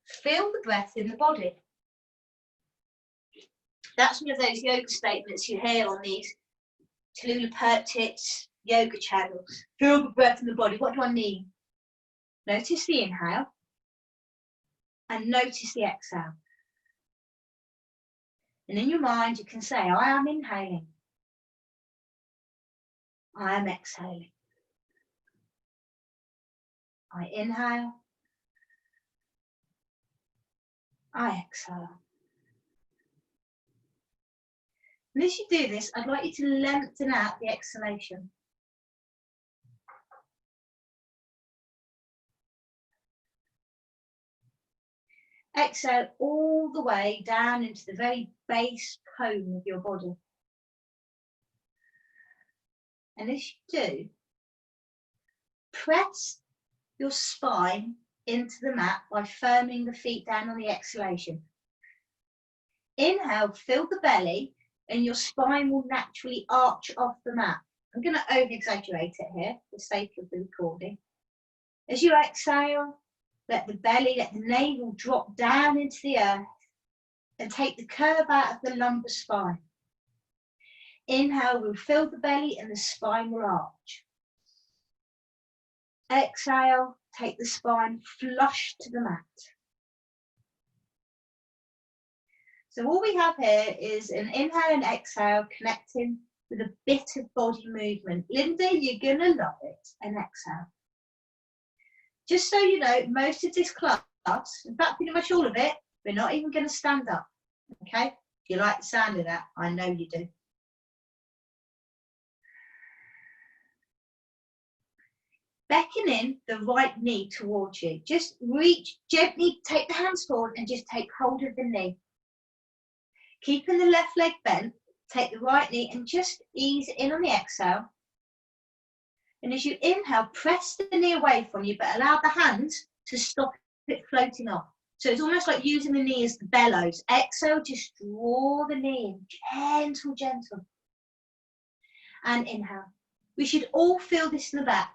feel the breath in the body. That's one of those yoga statements you hear on these Tallulah Perchit's yoga channels. Feel the breath in the body. What do I mean? Notice the inhale and notice the exhale. And in your mind, you can say, I am inhaling. I am exhaling. I inhale. I exhale. And as you do this, I'd like you to lengthen out the exhalation. Exhale all the way down into the very base cone of your body. And as you do, press your spine into the mat by firming the feet down on the exhalation. Inhale, fill the belly, and your spine will naturally arch off the mat. I'm going to over-exaggerate it here for the sake of the recording. As you exhale, let the belly, let the navel drop down into the earth and take the curve out of the lumbar spine. Inhale will fill the belly and the spine will arch. Exhale, take the spine flush to the mat. So all we have here is an inhale and exhale connecting with a bit of body movement. Linda, you're going to love it. And exhale. Just so you know, most of this class, in fact, pretty much all of it, we're not even going to stand up. Okay? If you like the sound of that, I know you do. Beckoning the right knee towards you. Just reach, gently take the hands forward and just take hold of the knee. Keeping the left leg bent, take the right knee and just ease in on the exhale. And as you inhale, press the knee away from you, but allow the hands to stop it floating off. So it's almost like using the knee as the bellows. Exhale, just draw the knee in, gentle, gentle. And inhale. We should all feel this in the back.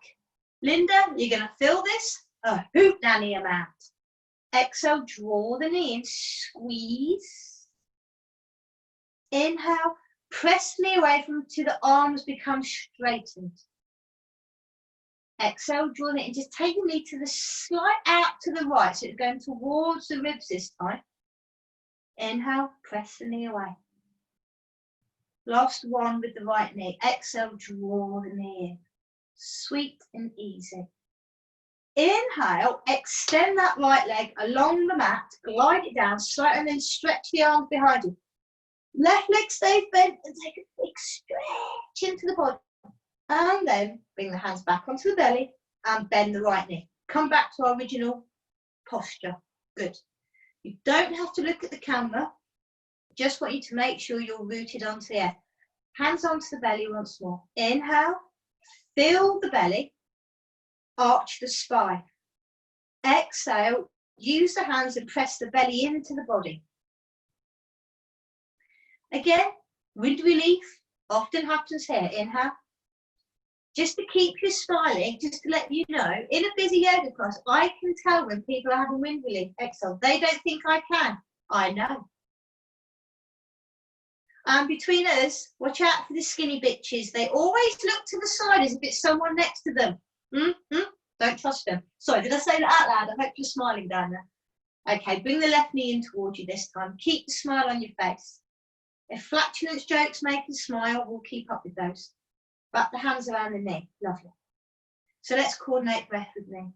Linda, you're going to feel this a hoot nanny amount. Exhale, draw the knee in, squeeze. Inhale, press the knee away from you till the arms become straightened. Exhale, draw it in, just take the knee to the slight out to the right, so it's going towards the ribs this time. Inhale, press the knee away. Last one with the right knee. Exhale, draw the knee in. Sweet and easy. Inhale, extend that right leg along the mat, glide it down slightly, and then stretch the arms behind you. Left leg stays bent and take a big stretch into the body. And then bring the hands back onto the belly and bend the right knee. Come back to our original posture. Good. You don't have to look at the camera. Just want you to make sure you're rooted onto the earth. Hands onto the belly once more. Inhale, fill the belly, arch the spine. Exhale, use the hands and press the belly into the body. Again, wind relief often happens here. Inhale. Just to keep you smiling, just to let you know, in a busy yoga class, I can tell when people are having wind relief. Exhale. They don't think I can. I know. And between us, watch out for the skinny bitches. They always look to the side as if it's someone next to them. Don't trust them. Sorry, did I say that out loud? I hope you're smiling down there. Okay, bring the left knee in towards you this time. Keep the smile on your face. If flatulence jokes make you smile, we'll keep up with those. Wrap the hands around the knee. Lovely. So let's coordinate breath with me.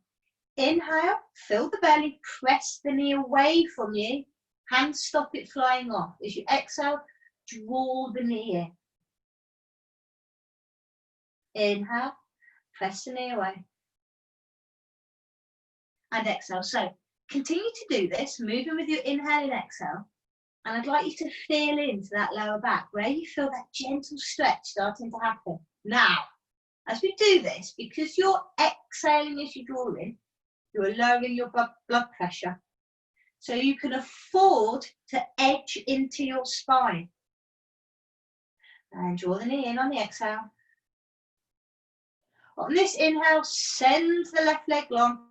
Inhale, fill the belly, press the knee away from you. Hands stop it flying off. As you exhale, draw the knee in. Inhale, press the knee away. And exhale. So continue to do this, moving with your inhale and exhale. And I'd like you to feel into that lower back, where you feel that gentle stretch starting to happen. Now, as we do this, because you're exhaling as you draw in, you're lowering your blood pressure. So you can afford to edge into your spine. And draw the knee in on the exhale. On this inhale, send the left leg long.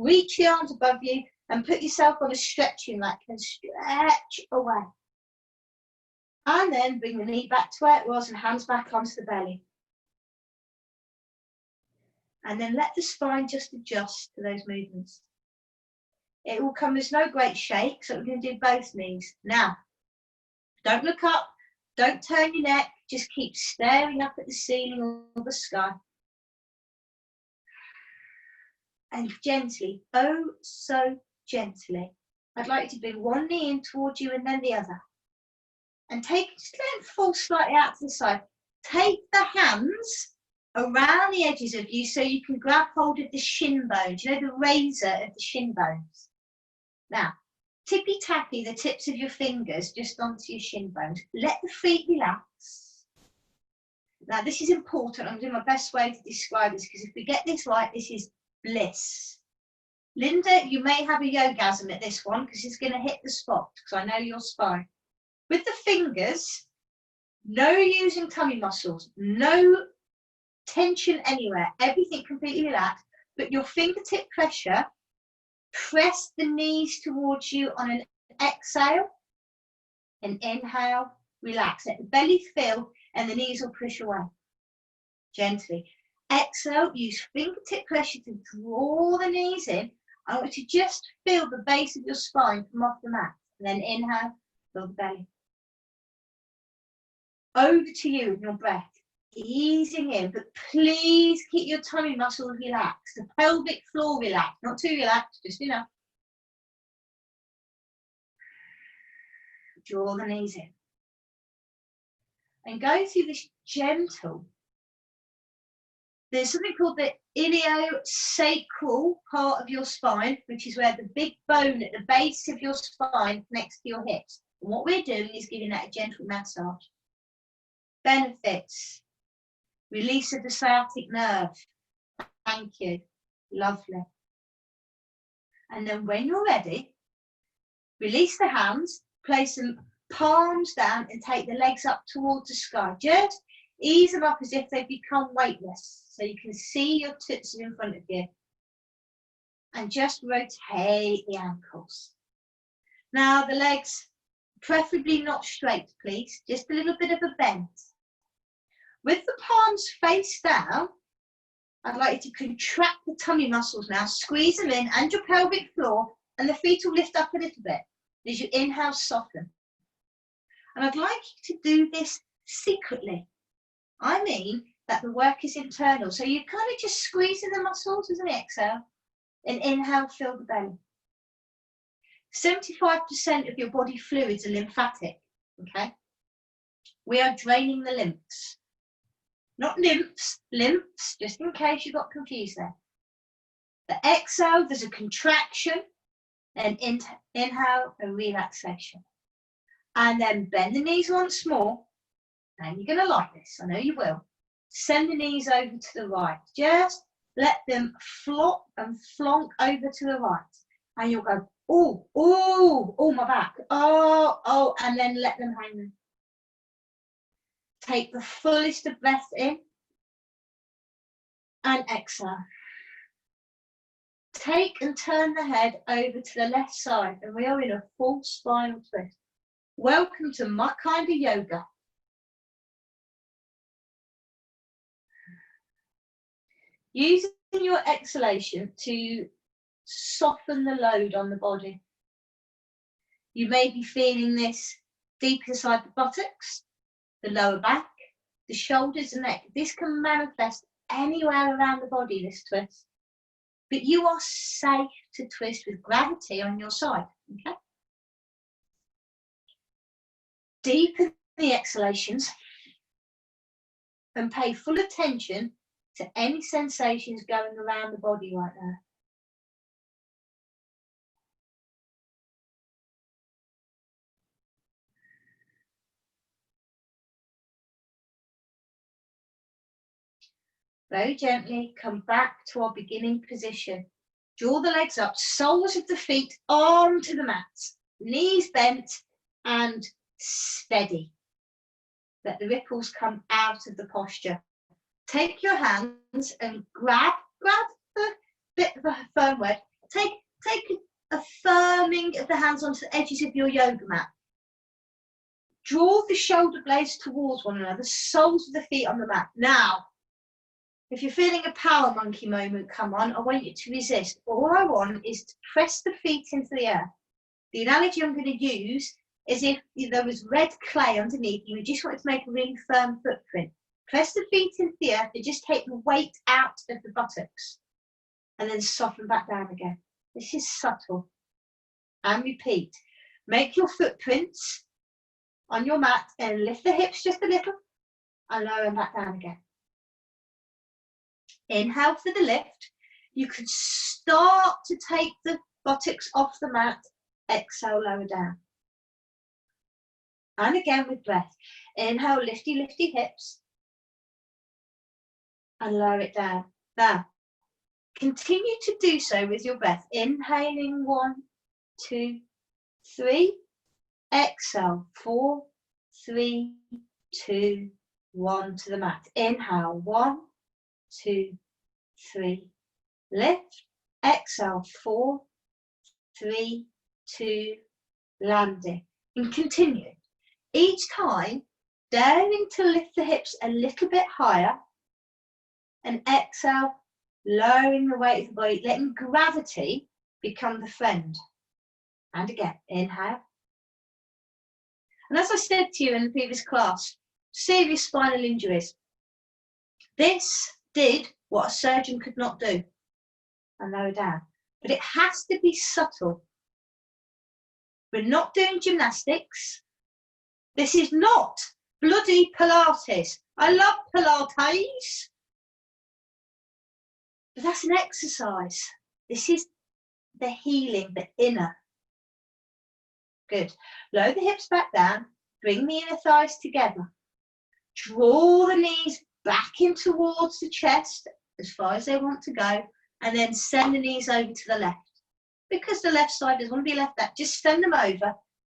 Reach your arms above you and put yourself on a stretching mat and stretch away. And then bring the knee back to where it was and hands back onto the belly. And then let the spine just adjust to those movements. It will come as no great shake, so we're going to do both knees. Now, don't look up, don't turn your neck, just keep staring up at the ceiling or the sky. And gently, oh so gently, I'd like you to bring one knee in towards you and then the other. And just let it fall slightly out to the side. Take the hands around the edges of you so you can grab hold of the shin bones, you know, the razor of the shin bones. Now, tippy-tappy the tips of your fingers just onto your shin bones. Let the feet relax. Now, this is important. I'm doing my best way to describe this because if we get this right, this is bliss. Linda, you may have a yogasm at this one because it's going to hit the spot because I know your spine. With the fingers, no using tummy muscles, no tension anywhere, everything completely relaxed, but your fingertip pressure, press the knees towards you on an exhale, and inhale, relax. Let the belly fill and the knees will push away. Gently. Exhale, use fingertip pressure to draw the knees in. I want you to just feel the base of your spine come off the mat. And then inhale, fill the belly. Over to you with your breath. Easing in, but please keep your tummy muscles relaxed. The pelvic floor relaxed, not too relaxed, just enough. Draw the knees in. And go through this gentle. There's something called the iliosacral part of your spine, which is where the big bone at the base of your spine connects to your hips. And what we're doing is giving that a gentle massage. Benefits. Release of the sciatic nerve. Thank you. Lovely. And then when you're ready, release the hands, place them palms down and take the legs up towards the sky. Just ease them up as if they've become weightless. So you can see your toots in front of you. And just rotate the ankles. Now the legs, preferably not straight, please. Just a little bit of a bend. With the palms face down, I'd like you to contract the tummy muscles now, squeeze them in and your pelvic floor, and the feet will lift up a little bit. As you inhale, soften. And I'd like you to do this secretly. I mean that the work is internal. So you're kind of just squeezing the muscles as an exhale, and inhale, fill the belly. 75% of your body fluids are lymphatic, okay? We are draining the lymphs. Not nymphs, lymphs, just in case you got confused there. The exhale, there's a contraction, and inhale, a relaxation. And then bend the knees once more. And you're going to like this, I know you will. Send the knees over to the right. Just let them flop and flonk over to the right. And you'll go, oh, oh, oh, my back. Oh, oh, and then let them hang there. Take the fullest of breath in and exhale. Take and turn the head over to the left side, and we are in a full spinal twist. Welcome to my kind of yoga. Using your exhalation to soften the load on the body. You may be feeling this deep inside the buttocks, the lower back, the shoulders and neck. This can manifest anywhere around the body, this twist. But you are safe to twist with gravity on your side, okay? Deepen the exhalations and pay full attention to any sensations going around the body right now. Very gently come back to our beginning position. Draw the legs up, soles of the feet onto the mat, knees bent and steady. Let the ripples come out of the posture. Take your hands and grab the bit of a firm word, take a firming of the hands onto the edges of your yoga mat. Draw the shoulder blades towards one another, soles of the feet on the mat. Now, if you're feeling a power monkey moment come on, I want you to resist. All I want is to press the feet into the earth. The analogy I'm going to use is if there was red clay underneath you, you just wanted to make a really firm footprint. Press the feet into the earth and just take the weight out of the buttocks and then soften back down again. This is subtle. And repeat. Make your footprints on your mat and lift the hips just a little and lower them back down again. Inhale for the lift. You can start to take the buttocks off the mat. Exhale, lower down. And again with breath. Inhale, lifty hips. And lower it down. Now, continue to do so with your breath. Inhaling 1, 2, 3. Exhale, 4, 3, 2, 1 to the mat. Inhale, 1, 2, 3. Lift. Exhale, 4, 3, 2, landing. And continue. Each time, daring to lift the hips a little bit higher. And exhale, lowering the weight of the body, letting gravity become the friend. And again, inhale. And as I said to you in the previous class, serious spinal injuries. This did what a surgeon could not do. And lower down. But it has to be subtle. We're not doing gymnastics. This is not bloody Pilates. I love Pilates. But that's an exercise. This is the healing, the inner. Good. Lower the hips back down. Bring the inner thighs together. Draw the knees back in towards the chest as far as they want to go. And then send the knees over to the left. Because the left side doesn't want to be left back, just send them over,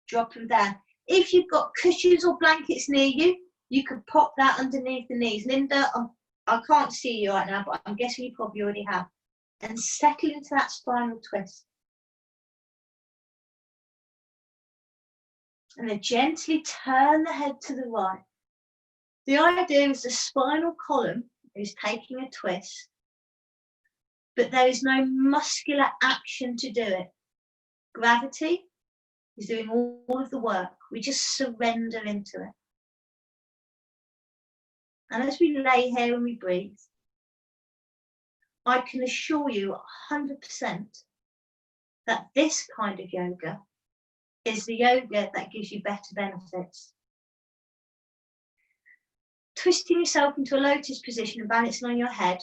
drop them down. If you've got cushions or blankets near you, you could pop that underneath the knees. Linda, I can't see you right now, but I'm guessing you probably already have. And settle into that spinal twist. And then gently turn the head to the right. The idea is the spinal column is taking a twist, but there is no muscular action to do it. Gravity is doing all of the work. We just surrender into it. And as we lay here and we breathe, I can assure you 100% that this kind of yoga is the yoga that gives you better benefits. Twisting yourself into a lotus position and balancing on your head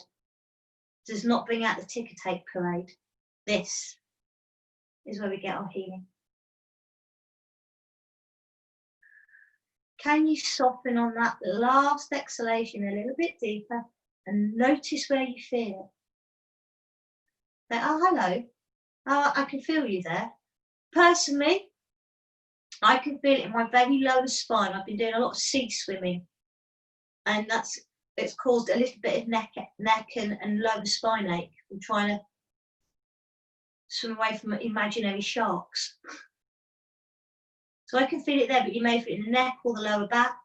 does not bring out the ticker tape parade. This is where we get our healing. Can you soften on that last exhalation a little bit deeper and notice where you feel it? Like, oh, hello. Oh, I can feel you there. Personally, I can feel it in my very lower spine. I've been doing a lot of sea swimming, and it's caused a little bit of neck and lower spine ache from trying to swim away from imaginary sharks. So I can feel it there, but you may feel it in the neck or the lower back.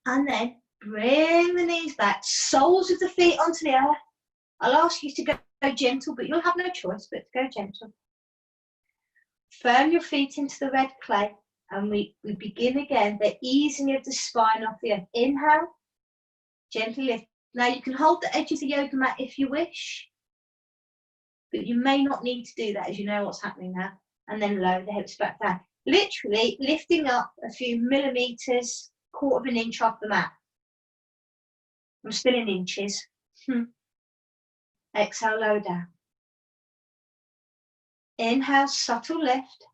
And then bring the knees back, soles of the feet onto the earth. I'll ask you to go gentle, but you'll have no choice but to go gentle. Firm your feet into the red clay, and we begin again the easing of the spine off the earth. Inhale, gently lift. Now you can hold the edge of the yoga mat if you wish, but you may not need to do that as you know what's happening now. And then lower the hips back down. Literally lifting up a few millimeters, quarter of an inch off the mat. I'm still in inches. Exhale, lower down. Inhale, subtle lift.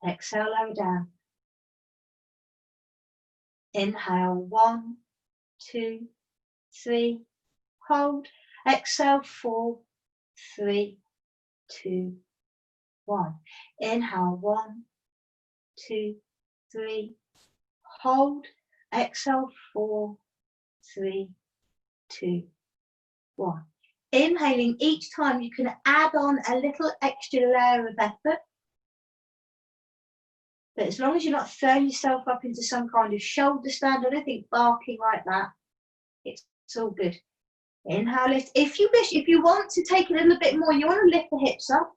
Exhale, lower down. Inhale, 1, 2, 3. Hold. Exhale, 4, 3, 2, 1. Inhale, 1, 2, 3. Hold. Exhale, 4, 3, 2, 1. Inhaling each time, you can add on a little extra layer of effort. But as long as you're not throwing yourself up into some kind of shoulder stand or anything barking like that, it's all good. Inhale, lift. If you wish, if you want to take a little bit more, you want to lift the hips up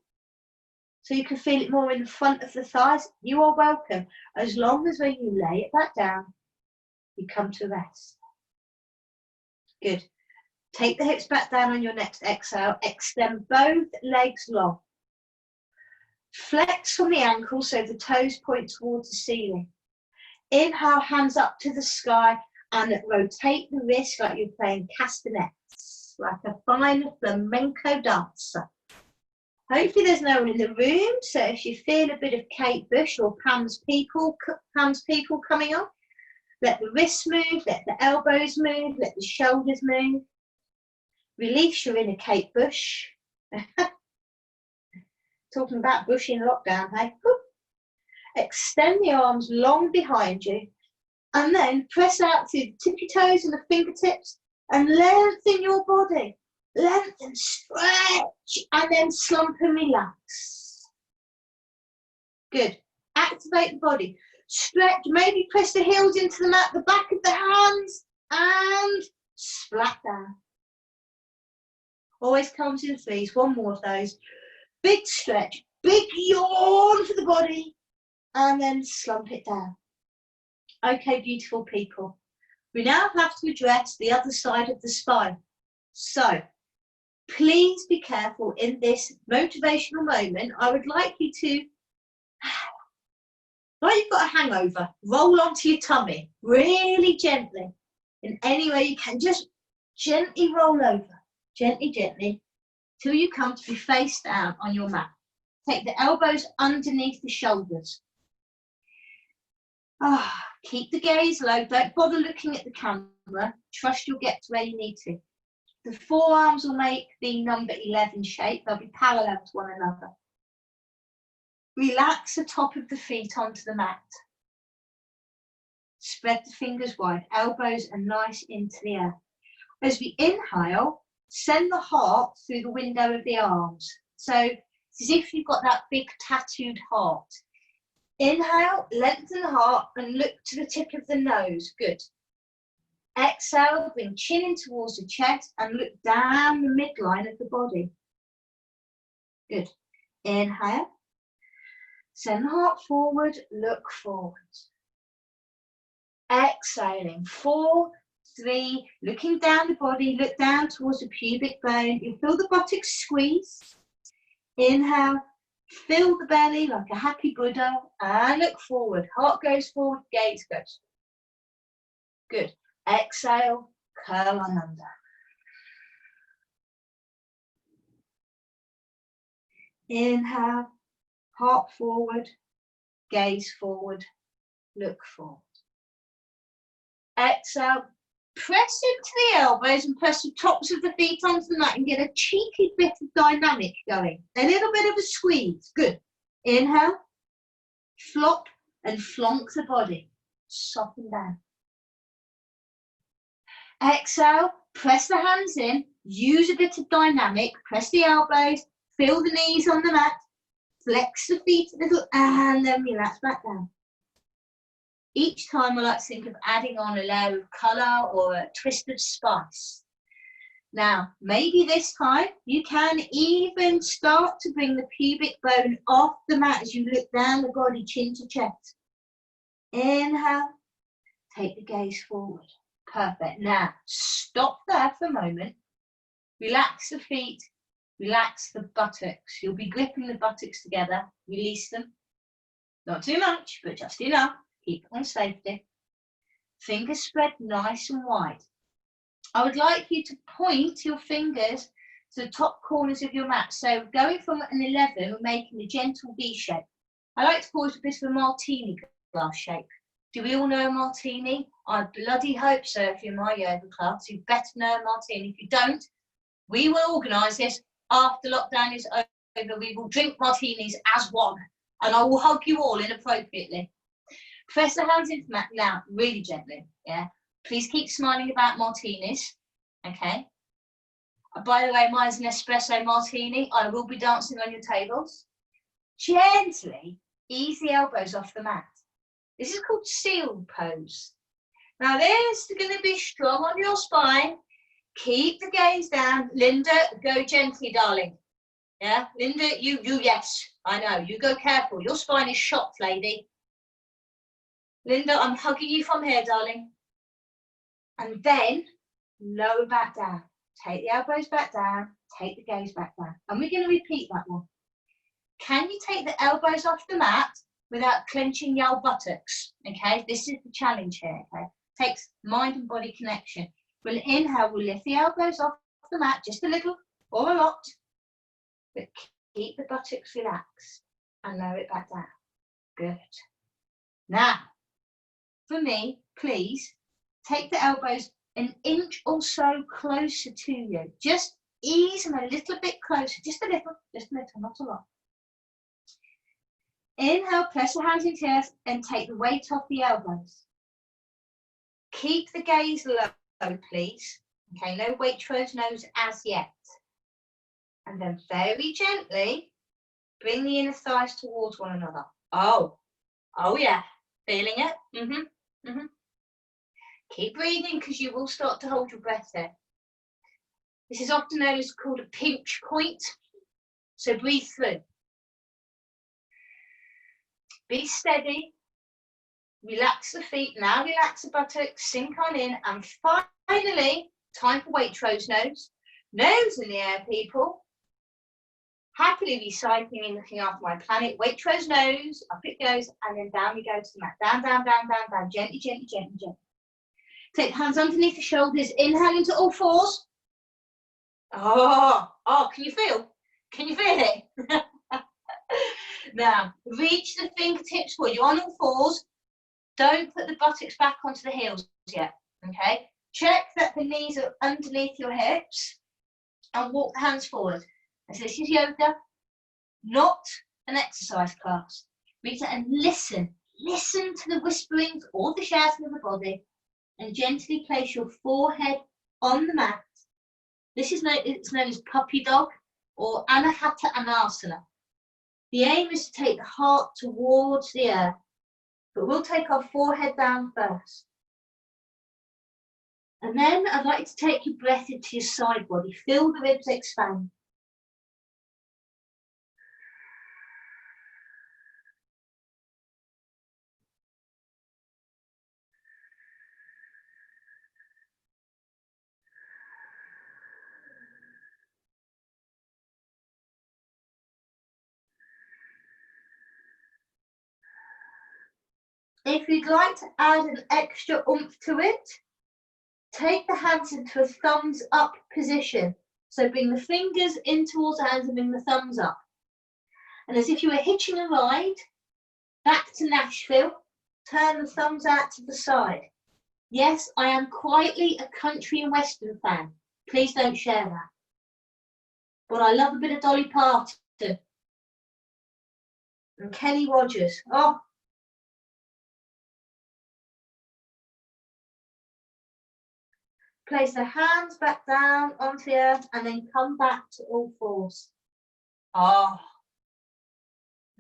so you can feel it more in the front of the thighs, you are welcome. As long as when you lay it back down, you come to rest. Good. Take the hips back down on your next exhale. Extend both legs long. Flex from the ankles so the toes point towards the ceiling. Inhale, hands up to the sky and rotate the wrist like you're playing castanets, like a fine flamenco dancer. Hopefully there's no one in the room, so if you feel a bit of Kate Bush or Pam's people coming on, let the wrists move, let the elbows move, let the shoulders move. Release your inner Kate Bush. Talking about Bush in lockdown, hey? Extend the arms long behind you and then press out through the tippy toes and the fingertips and lengthen your body. Lengthen, stretch, and then slump and relax. Good. Activate the body. Stretch, maybe press the heels into the mat, the back of the hands, and splat down. Always comes in threes. One more of those. Big stretch, big yawn for the body, and then slump it down. Okay, beautiful people. We now have to address the other side of the spine. So, please be careful in this motivational moment. I would like you to, like you've got a hangover, roll onto your tummy really gently in any way you can. Just gently roll over, gently, till you come to be face down on your mat. Take the elbows underneath the shoulders. Keep the gaze low. Don't bother looking at the camera. Trust you'll get to where you need to. The forearms will make the number 11 shape. They'll be parallel to one another. Relax the top of the feet onto the mat. Spread the fingers wide. Elbows are nice into the air. As we inhale, send the heart through the window of the arms. So it's as if you've got that big tattooed heart. Inhale, lengthen the heart and look to the tip of the nose. Good. Exhale, bring chin in towards the chest and look down the midline of the body. Good. Inhale. Send the heart forward, look forward. Exhaling. 4, 3, looking down the body, look down towards the pubic bone. You feel the buttocks squeeze. Inhale, fill the belly like a happy Buddha and look forward. Heart goes forward, gaze goes. Good. Exhale, curl on under. Inhale, heart forward, gaze forward, look forward. Exhale, press into the elbows and press the tops of the feet onto the mat and get a cheeky bit of dynamic going. A little bit of a squeeze. Good. Inhale, flop and flonk the body. Soften down. Exhale, press the hands in, use a bit of dynamic, press the elbows, feel the knees on the mat, flex the feet a little, and then relax back down. Each time I like to think of adding on a layer of colour or a twist of spice. Now, maybe this time you can even start to bring the pubic bone off the mat as you look down the body, chin to chest. Inhale, take the gaze forward. Perfect. Now, stop there for a moment. Relax the feet, relax the buttocks. You'll be gripping the buttocks together. Release them. Not too much, but just enough. Keep on safety. Fingers spread nice and wide. I would like you to point your fingers to the top corners of your mat. So going from an 11, we're making a gentle V shape. I like to call it a bit of a martini glass shape. Do we all know a martini? I bloody hope so. If you're my yoga class, you better know a martini. If you don't, we will organise this after lockdown is over. We will drink martinis as one, and I will hug you all inappropriately. Press the hands into the mat now, really gently. Yeah. Please keep smiling about martinis. Okay. By the way, mine's an espresso martini. I will be dancing on your tables. Gently ease the elbows off the mat. This is called seal pose. Now this is going to be strong on your spine. Keep the gaze down. Linda, go gently, darling. Yeah, Linda, you, yes, I know. You go careful. Your spine is shot, lady. Linda, I'm hugging you from here, darling. And then lower back down. Take the elbows back down. Take the gaze back down. And we're going to repeat that one. Can you take the elbows off the mat without clenching your buttocks? Okay, this is the challenge here. Okay, takes mind and body connection. We'll inhale, we'll lift the elbows off the mat just a little or a lot, but keep the buttocks relaxed and lower it back down. Good. Now, for me, please take the elbows an inch or so closer to you. Just ease them a little bit closer, just a little, not a lot. Inhale, press your hands into your chest and take the weight off the elbows. Keep the gaze low, please. Okay, no Waitrose nose as yet. And then very gently, bring the inner thighs towards one another. Oh yeah, feeling it? Keep breathing because you will start to hold your breath there. This is often known as called a pinch point. So breathe through. Be steady. Relax the feet. Now relax the buttocks. Sink on in. And finally, time for Waitrose nose. Nose in the air, people. Happily recycling and looking after my planet. Waitrose nose. Up it goes. And then down we go to the mat. Down, down, down, down, down. Gently, gently, gently, gently. Take hands underneath the shoulders. Inhale into all fours. Oh, can you feel? Can you feel it? Now, reach the fingertips forward. You're on all fours. Don't put the buttocks back onto the heels yet, okay? Check that the knees are underneath your hips and walk the hands forward. And so this is yoga, not an exercise class. Reach out and listen. Listen to the whisperings or the shouting of the body and gently place your forehead on the mat. This is known as puppy dog or anahata anasana. The aim is to take the heart towards the earth, but we'll take our forehead down first. And then I'd like you to take your breath into your side body. Feel the ribs expand. If you'd like to add an extra oomph to it, take the hands into a thumbs up position. So bring the fingers in towards the hands and bring the thumbs up. And as if you were hitching a ride back to Nashville, turn the thumbs out to the side. Yes, I am quietly a country and western fan. Please don't share that. But I love a bit of Dolly Parton and Kenny Rogers. Oh. Place the hands back down onto the earth and then come back to all fours. Oh,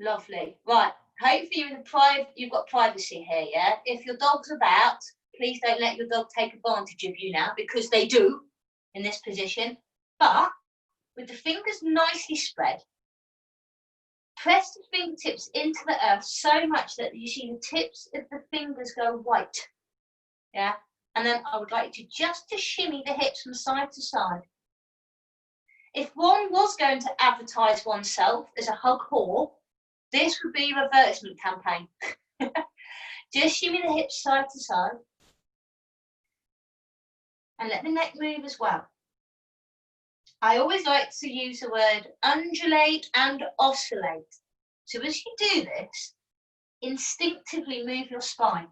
lovely. Right, hopefully you've got privacy here, yeah? If your dog's about, please don't let your dog take advantage of you now because they do in this position. But with the fingers nicely spread, press the fingertips into the earth so much that you see the tips of the fingers go white, yeah? And then I would like you just to shimmy the hips from side to side. If one was going to advertise oneself as a hug whore, this would be your advertisement campaign. Just shimmy the hips side to side. And let the neck move as well. I always like to use the word undulate and oscillate. So as you do this, instinctively move your spine.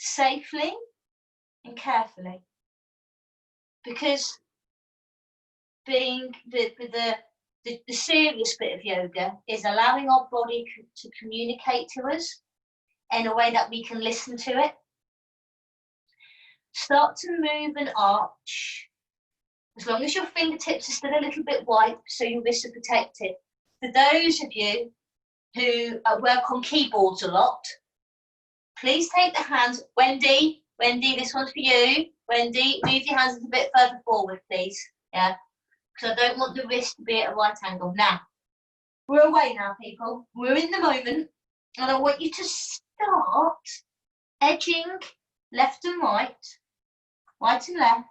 Safely and carefully, because being the serious bit of yoga is allowing our body to communicate to us in a way that we can listen to it. Start to move and arch as long as your fingertips are still a little bit wide so your wrists are protected. For those of you who work on keyboards a lot, please take the hands. Wendy, this one's for you. Wendy, move your hands a bit further forward, please. Yeah, because I don't want the wrist to be at a right angle. Now, we're away now, people. We're in the moment, and I want you to start edging left and right and left,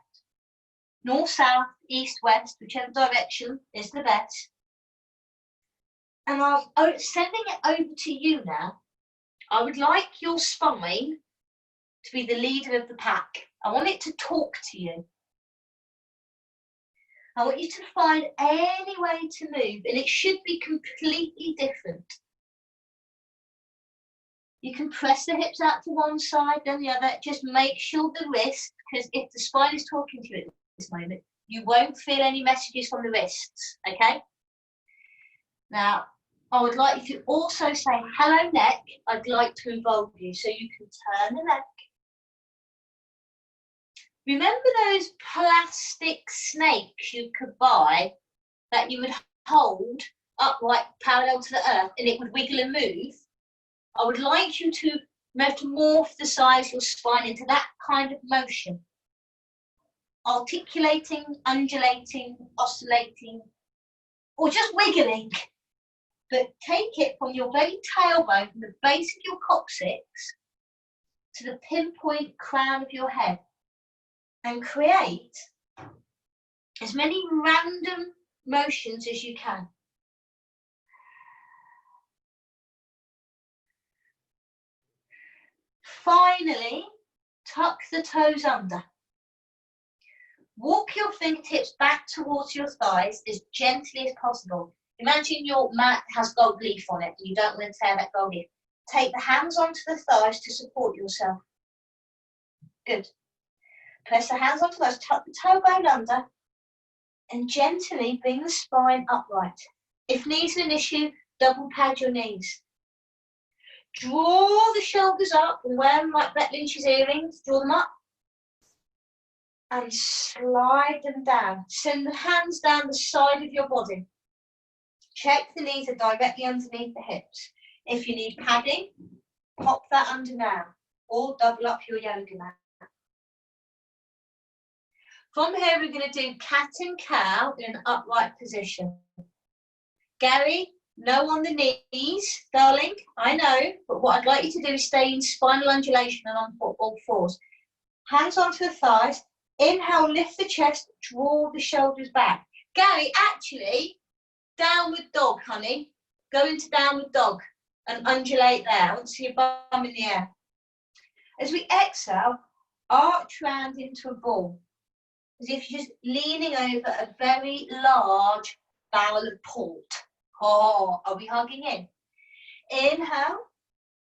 north, south, east, west, whichever direction is the best. And I'm sending it over to you now. I would like your spine to be the leader of the pack. I want it to talk to you. I want you to find any way to move, and it should be completely different. You can press the hips out to one side, then the other. Just make sure the wrist, because if the spine is talking to you at this moment, you won't feel any messages from the wrists, okay? Now, I would like you to also say, hello neck, I'd like to involve you, so you can turn the neck. Remember those plastic snakes you could buy that you would hold upright parallel to the earth and it would wiggle and move? I would like you to metamorph the size of your spine into that kind of motion. Articulating, undulating, oscillating, or just wiggling. But take it from your very tailbone, from the base of your coccyx, to the pinpoint crown of your head. And create as many random motions as you can. Finally, tuck the toes under. Walk your fingertips back towards your thighs as gently as possible. Imagine your mat has gold leaf on it and you don't want to tear that gold leaf. Take the hands onto the thighs to support yourself. Good. Press the hands onto those, tuck the tailbone under, and gently bring the spine upright. If knees are an issue, double pad your knees. Draw the shoulders up and wear them like Brett Lynch's earrings. Draw them up and slide them down. Send the hands down the side of your body. Check the knees are directly underneath the hips. If you need padding, pop that under now, or double up your yoga mat. From here, we're going to do cat and cow in an upright position. Gary, no on the knees, darling, I know, but what I'd like you to do is stay in spinal undulation and on all fours. Hands onto the thighs, inhale, lift the chest, draw the shoulders back. Gary, actually, downward dog, honey. Go into downward dog and undulate there. I want to see your bum in the air. As we exhale, arch round into a ball. As if you're just leaning over a very large barrel of port. Oh, are we hugging in? Inhale,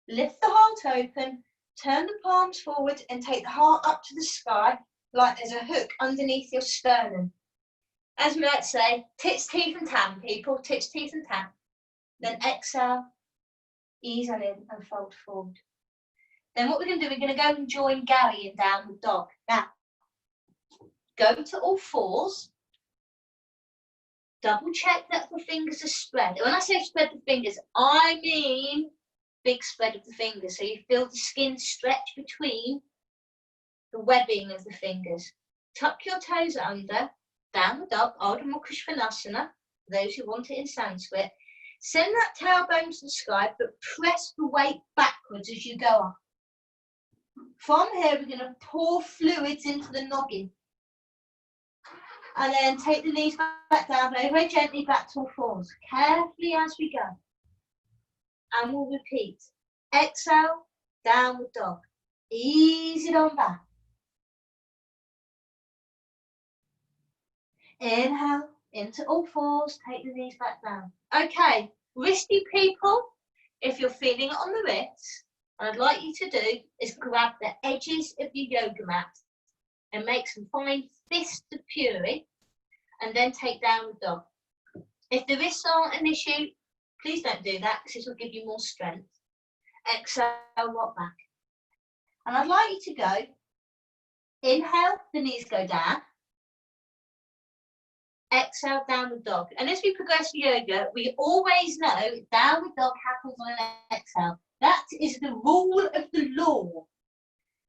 lift the heart open, turn the palms forward and take the heart up to the sky like there's a hook underneath your sternum. As we like to say, tits, teeth and tan, people, tits, teeth and tan. Then exhale, ease on in and fold forward. Then what we're going to do, we're going to go and join Gary in downward dog. Now, go to all fours, double check that the fingers are spread. When I say spread the fingers, I mean big spread of the fingers. So you feel the skin stretch between the webbing of the fingers. Tuck your toes under, downward dog, Ardha Mukha Svanasana, for those who want it in Sanskrit. Send that tailbone to the sky, but press the weight backwards as you go up. From here, we're going to pour fluids into the noggin. And then take the knees back down, very, very gently back to all fours. Carefully as we go. And we'll repeat. Exhale, downward dog. Ease it on back. Inhale, into all fours, take the knees back down. Okay, wristy people, if you're feeling it on the wrists, what I'd like you to do is grab the edges of your yoga mat and make some fine fists of fury, and then take downward dog. If the wrists aren't an issue, please don't do that because this will give you more strength. Exhale, rock back. And I'd like you to go, inhale, the knees go down. exhale, downward dog. And as we progress in yoga, we always know downward dog happens on an exhale. That is the rule of the law.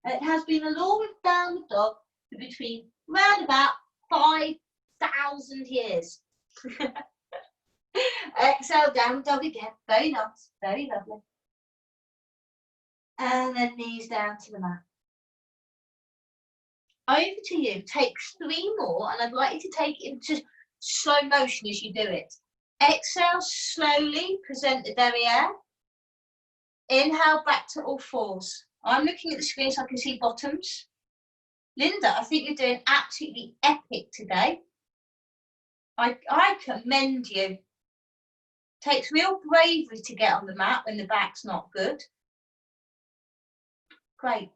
And it has been a law with downward dog for between around about 5,000 years. Exhale, downward dog again. Very nice, very lovely. And then knees down to the mat. Over to you. Take 3 more, and I'd like you to take it into slow motion as you do it. Exhale, slowly present the derriere. Inhale, back to all fours. I'm looking at the screen so I can see bottoms. Linda, I think you're doing absolutely epic today. I commend you. Takes real bravery to get on the mat when the back's not good. Great.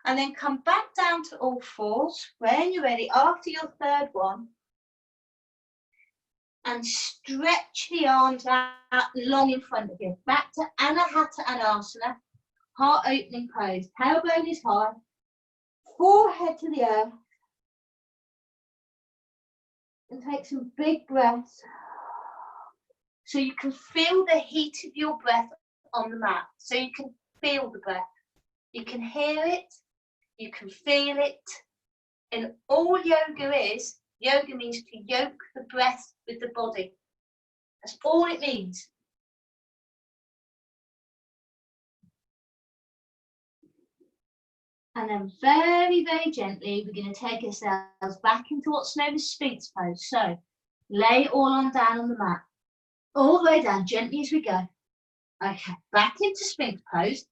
And then come back down to all fours when you're ready after your 3rd one. And stretch the arms out long in front of you. Back to Anahata Anasana, heart opening pose. Tailbone is high, forehead to the earth. And take some big breaths so you can feel the heat of your breath on the mat. So you can feel the breath. You can hear it. You can feel it. And all yoga means to yoke the breath with the body. That's all it means. And then very, very gently, we're going to take ourselves back into what's known as Sphinx pose. So lay all on down on the mat. All the way down, gently as we go. Okay, back into Sphinx pose.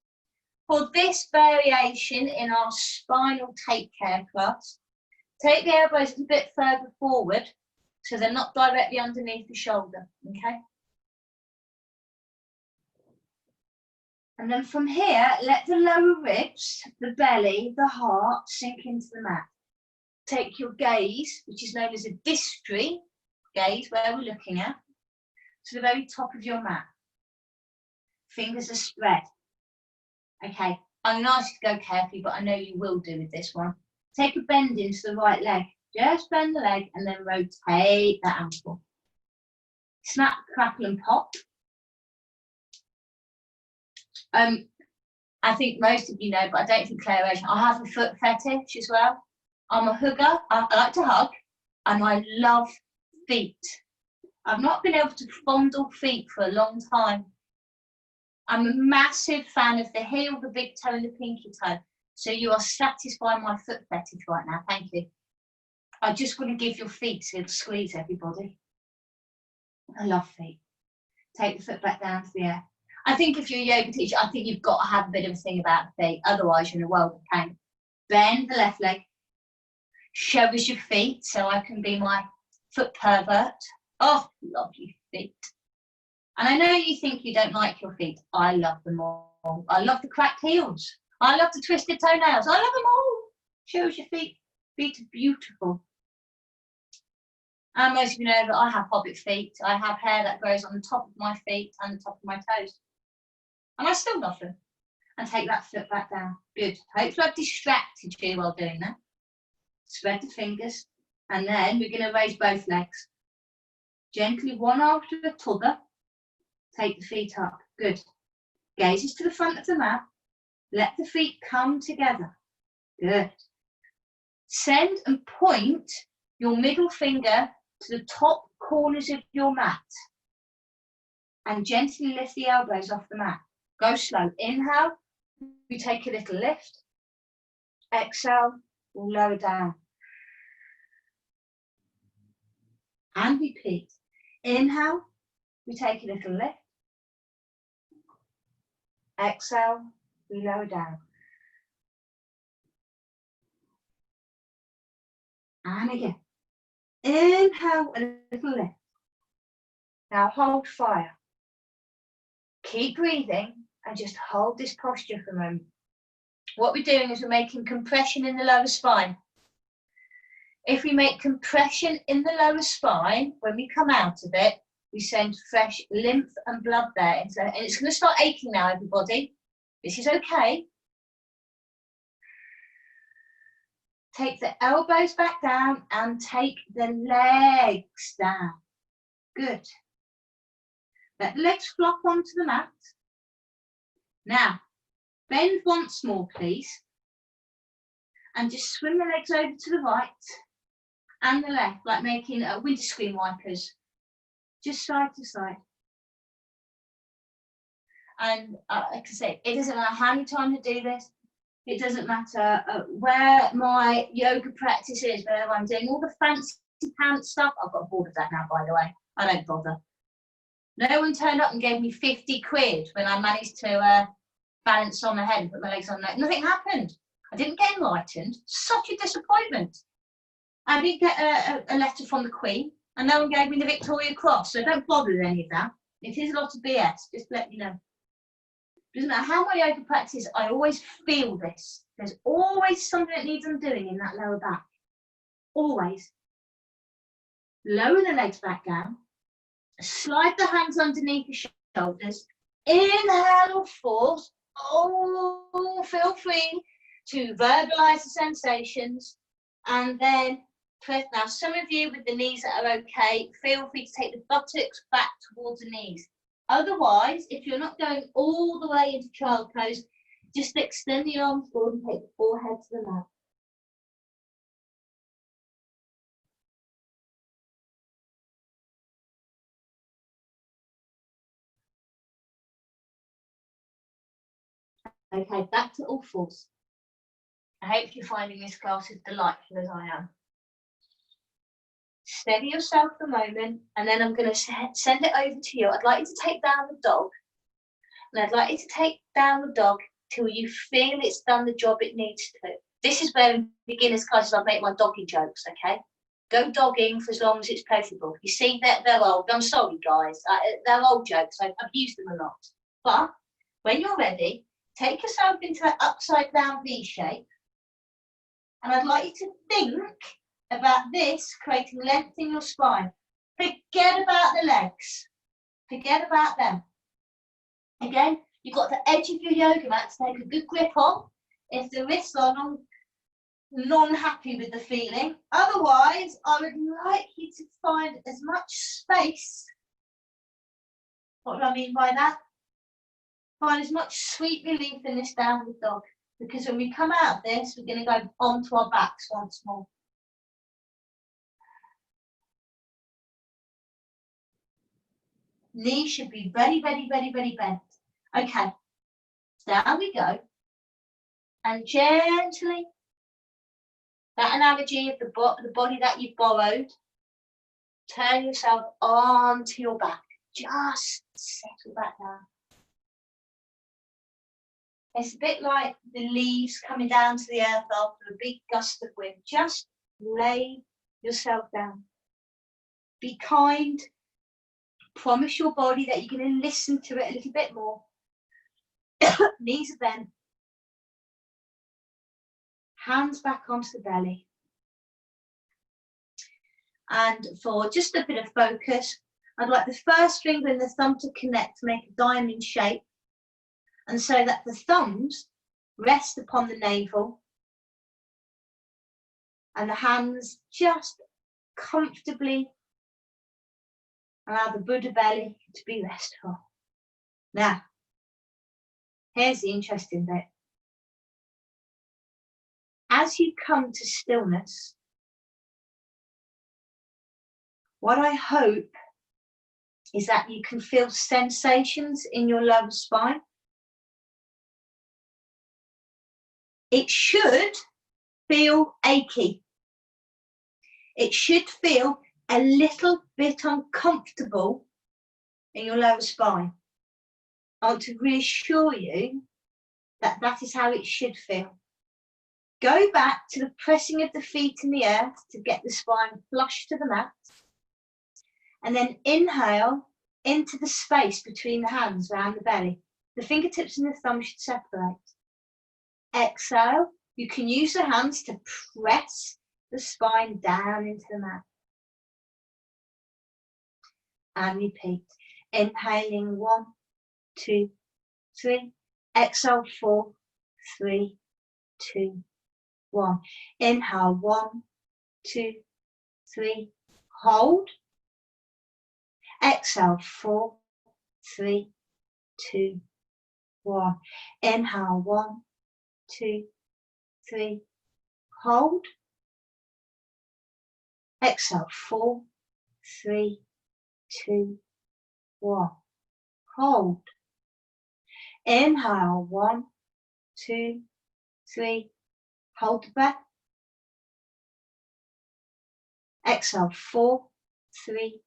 For this variation in our spinal take care class, take the elbows a bit further forward so they're not directly underneath the shoulder, okay? And then from here, let the lower ribs, the belly, the heart sink into the mat. Take your gaze, which is known as a distri gaze, where we're looking at, to the very top of your mat. Fingers are spread. Okay, I'm going to ask you to go carefully, but I know you will do with this one. Take a bend into the right leg. Just bend the leg and then rotate that ankle. Snap, crackle and pop. I think most of you know, but I don't think Claire is. I have a foot fetish as well. I'm a hugger. I like to hug, and I love feet. I've not been able to fondle feet for a long time. I'm a massive fan of the heel, the big toe, and the pinky toe. So you are satisfying my foot fetish right now. Thank you. I just want to give your feet a little squeeze, everybody. I love feet. Take the foot back down to the air. I think if you're a yoga teacher, I think you've got to have a bit of a thing about the feet. Otherwise, you're in a world of pain. Bend the left leg. Show us your feet so I can be my foot pervert. Oh, love your feet. And I know you think you don't like your feet. I love them all. I love the cracked heels. I love the twisted toenails. I love them all. Show us your feet. Feet are beautiful. And most of you know that I have hobbit feet. I have hair that grows on the top of my feet and the top of my toes. And I still love them. And take that foot back down. Good. Hopefully I've distracted you while doing that. Spread the fingers. And then we're going to raise both legs. Gently, one after the other. Take the feet up. Good. Gazes to the front of the mat. Let the feet come together. Good. Send and point your middle finger to the top corners of your mat. And gently lift the elbows off the mat. Go slow. Inhale. We take a little lift. Exhale. We'll lower down. And repeat. Inhale. We take a little lift. Exhale, we lower down. And again. Inhale, a little lift. Now hold fire. Keep breathing and just hold this posture for a moment. What we're doing is we're making compression in the lower spine. If we make compression in the lower spine, when we come out of it, we send fresh lymph and blood there. And it's going to start aching now, everybody. This is okay. Take the elbows back down and take the legs down. Good. Let the legs flop onto the mat. Now, bend once more, please. And just swing the legs over to the right and the left, like making windscreen wipers. Just side to side. And like I say, it doesn't matter how many times I do this. It doesn't matter where my yoga practice is, whether I'm doing all the fancy pants stuff. I've got bored of that now, by the way. I don't bother. No one turned up and gave me 50 quid when I managed to balance on my head and put my legs on that. Nothing happened. I didn't get enlightened. Such a disappointment. I didn't get a letter from the Queen, and no one gave me the Victoria Cross, so don't bother with any of that. It is a lot of BS, just to let you know. Doesn't matter how my yoga practice, I always feel this. There's always something that needs undoing in that lower back. Always. Lower the legs back down. Slide the hands underneath your shoulders. Inhale or force. Oh, feel free to verbalize the sensations. And then press. Now, some of you with the knees that are okay, feel free to take the buttocks back towards the knees. Otherwise, if you're not going all the way into child pose, just extend the arms forward and take the forehead to the mat. Okay, back to all fours. I hope you're finding this class as delightful as I am. Steady yourself for a moment, and then I'm going to send it over to you. I'd like you to take down the dog, and I'd like you to take down the dog till you feel it's done the job it needs to. This is where in beginners classes I make my doggy jokes, okay? Go dogging for as long as it's pleasurable. You see, they're old. I'm sorry, guys. They're old jokes. I've used them a lot. But when you're ready, take yourself into that upside down V shape, and I'd like you to think about this, creating length in your spine. Forget about the legs. Forget about them. Again, you've got the edge of your yoga mat to take a good grip on if the wrists are non-happy with the feeling. Otherwise, I would like you to find as much space. What do I mean by that? Find as much sweet relief in this downward dog. Because when we come out of this, we're going to go onto our backs once more. Knees should be very, very, very, very bent. Okay, down we go. And gently, that analogy of the body that you've borrowed, turn yourself onto your back. Just settle back down. It's a bit like the leaves coming down to the earth after a big gust of wind. Just lay yourself down. Be kind. Promise your body that you're going to listen to it a little bit more. Knees are bent. Hands back onto the belly. And for just a bit of focus, I'd like the first finger and the thumb to connect to make a diamond shape. And so that the thumbs rest upon the navel and the hands just comfortably allow the Buddha belly to be restful. Now, here's the interesting bit. As you come to stillness, what I hope is that you can feel sensations in your lower spine. It should feel achy. It should feel a little bit uncomfortable in your lower spine. I want to reassure you that that is how it should feel. Go back to the pressing of the feet in the earth to get the spine flush to the mat. And then inhale into the space between the hands around the belly. The fingertips and the thumb should separate. Exhale, you can use the hands to press the spine down into the mat. And repeat. Inhaling 1, 2, 3. Exhale 4, 3, 2, 1. Inhale, 1, 2, 3. Hold. Exhale, 4, 3, 2, 1. Inhale, 1, 2, 3. Hold. Exhale, 4, 3, 2, 1. Hold. Inhale, 1, 2, 3. Hold the breath. Exhale, 4, 3,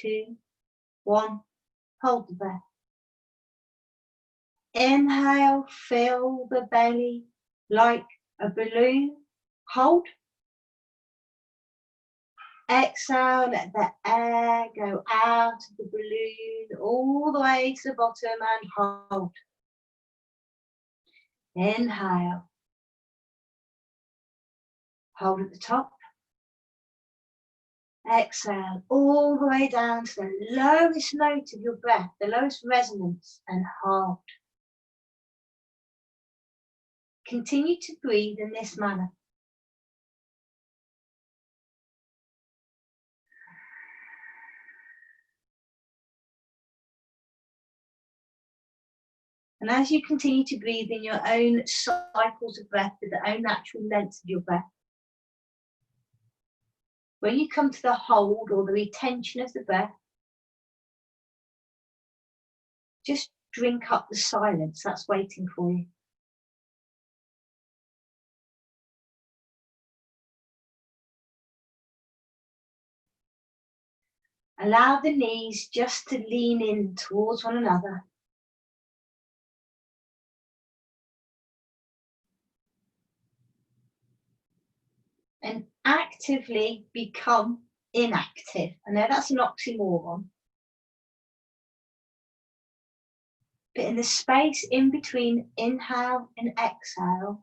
2, 1. Hold the breath. Inhale, fill the belly like a balloon. Hold. Exhale, let the air go out of the balloon all the way to the bottom and hold. Inhale. Hold at the top. Exhale all the way down to the lowest note of your breath, the lowest resonance, and hold. Continue to breathe in this manner. And as you continue to breathe in your own cycles of breath with the own natural lengths of your breath, when you come to the hold or the retention of the breath, just drink up the silence that's waiting for you. Allow the knees just to lean in towards one another. And actively become inactive. I know that's an oxymoron. But in the space in between inhale and exhale,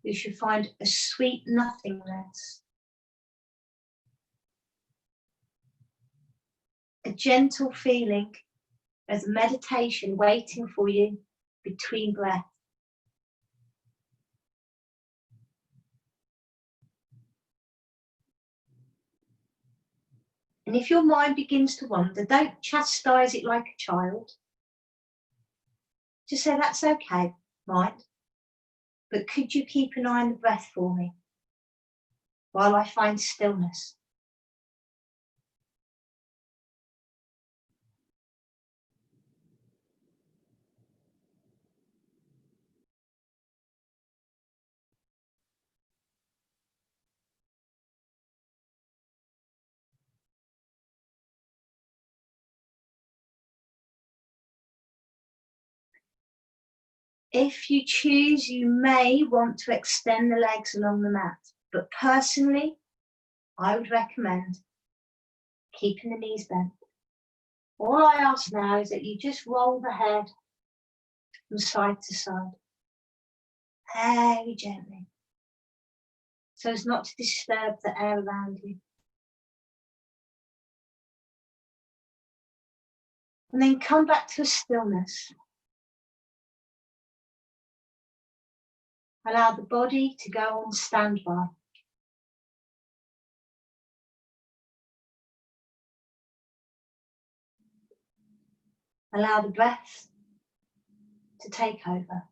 you should find a sweet nothingness. A gentle feeling as meditation waiting for you between breaths. And if your mind begins to wander, don't chastise it like a child. Just say, that's okay, mind. But could you keep an eye on the breath for me while I find stillness? If you choose, you may want to extend the legs along the mat, but personally, I would recommend keeping the knees bent. All I ask now is that you just roll the head from side to side, very gently, so as not to disturb the air around you. And then come back to a stillness. Allow the body to go on standby. Allow the breath to take over.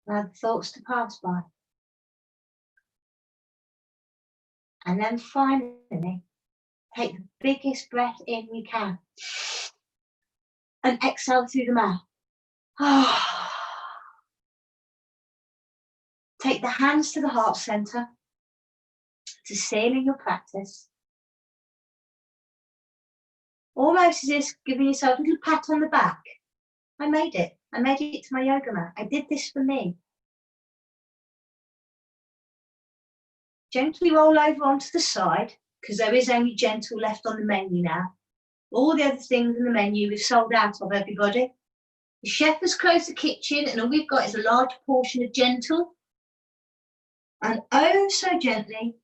Allow the thoughts to pass by. And then finally, take the biggest breath in you can. And exhale through the mouth. Take the hands to the heart center, to sealing your practice. Almost as if giving yourself a little pat on the back. I made it. I made it to my yoga mat. I did this for me. Gently roll over onto the side, because there is only gentle left on the menu now. All the other things in the menu we've sold out of, everybody. The chef has closed the kitchen and all we've got is a large portion of gentle. And oh so gently,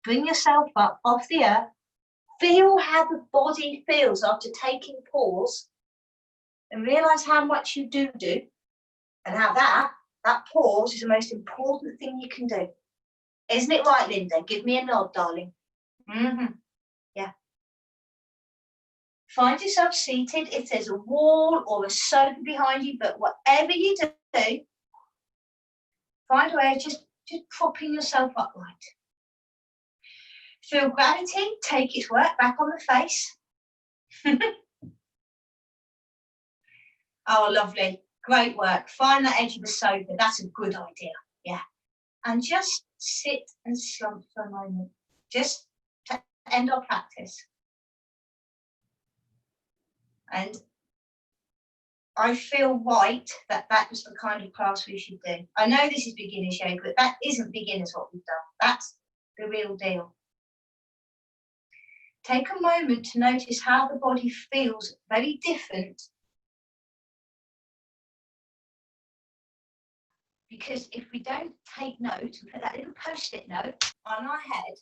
bring yourself up off the earth. Feel how the body feels after taking pause and realise how much you do and how that pause is the most important thing you can do. Isn't it right, Linda? Give me a nod, darling. Yeah. Find yourself seated. If there's a wall or a sofa behind you, but whatever you do, find a way of just propping yourself upright. Feel gravity take its work back on the face. Oh, lovely. Great work. Find that edge of the sofa. That's a good idea. Yeah. And just sit and slump for a moment. Just to end our practice. And I feel right that was the kind of class we should do. I know this is beginner's yoga, but that isn't beginners what we've done. That's the real deal. Take a moment to notice how the body feels very different. Because if we don't take note and put that little post-it note on our head,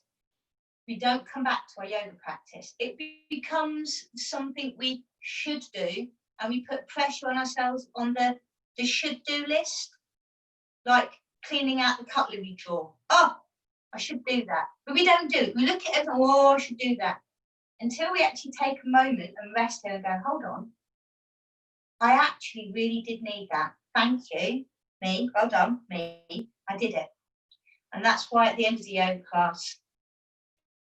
we don't come back to our yoga practice. It becomes something we should do, and we put pressure on ourselves on the should-do list, like cleaning out the cutlery drawer. Oh, I should do that. But we don't do it. We look at it and, oh, I should do that. Until we actually take a moment and rest here and go, hold on. I actually really did need that. Thank you. Me, well done, me. I did it. And that's why at the end of the yoga class,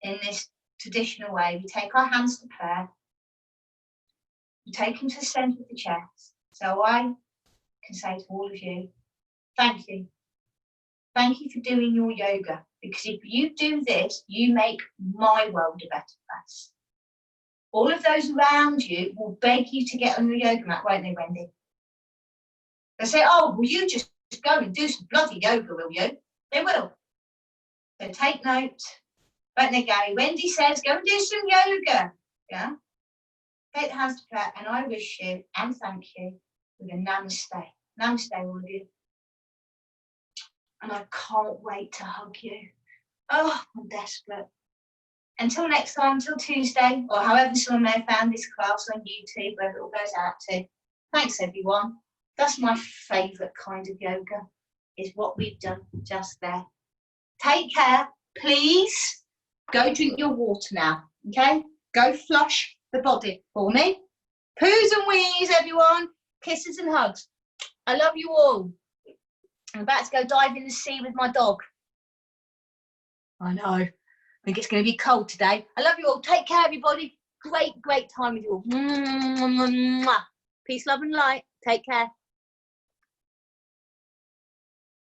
in this traditional way, we take our hands to prayer. We take them to the centre of the chest. So I can say to all of you, thank you. Thank you for doing your yoga. Because if you do this, you make my world a better place. All of those around you will beg you to get on your yoga mat, won't they, Wendy? They'll say, oh, will you just go and do some bloody yoga, will you? They will. So take note. Won't they, Gary? Wendy says, go and do some yoga. Yeah? Take the hands to prayer, and I wish you and thank you with a namaste. Namaste, all of you. And I can't wait to hug you. Oh, I'm desperate. Until next time, until Tuesday, or however someone may have found this class on YouTube, wherever it all goes out to. Thanks, everyone. That's my favourite kind of yoga, is what we've done just there. Take care. Please go drink your water now, okay? Go flush the body for me. Poos and wees, everyone. Kisses and hugs. I love you all. I'm about to go dive in the sea with my dog. I know. I think it's going to be cold today. I love you all. Take care, everybody. Great time with you all. Peace, love and light. Take care.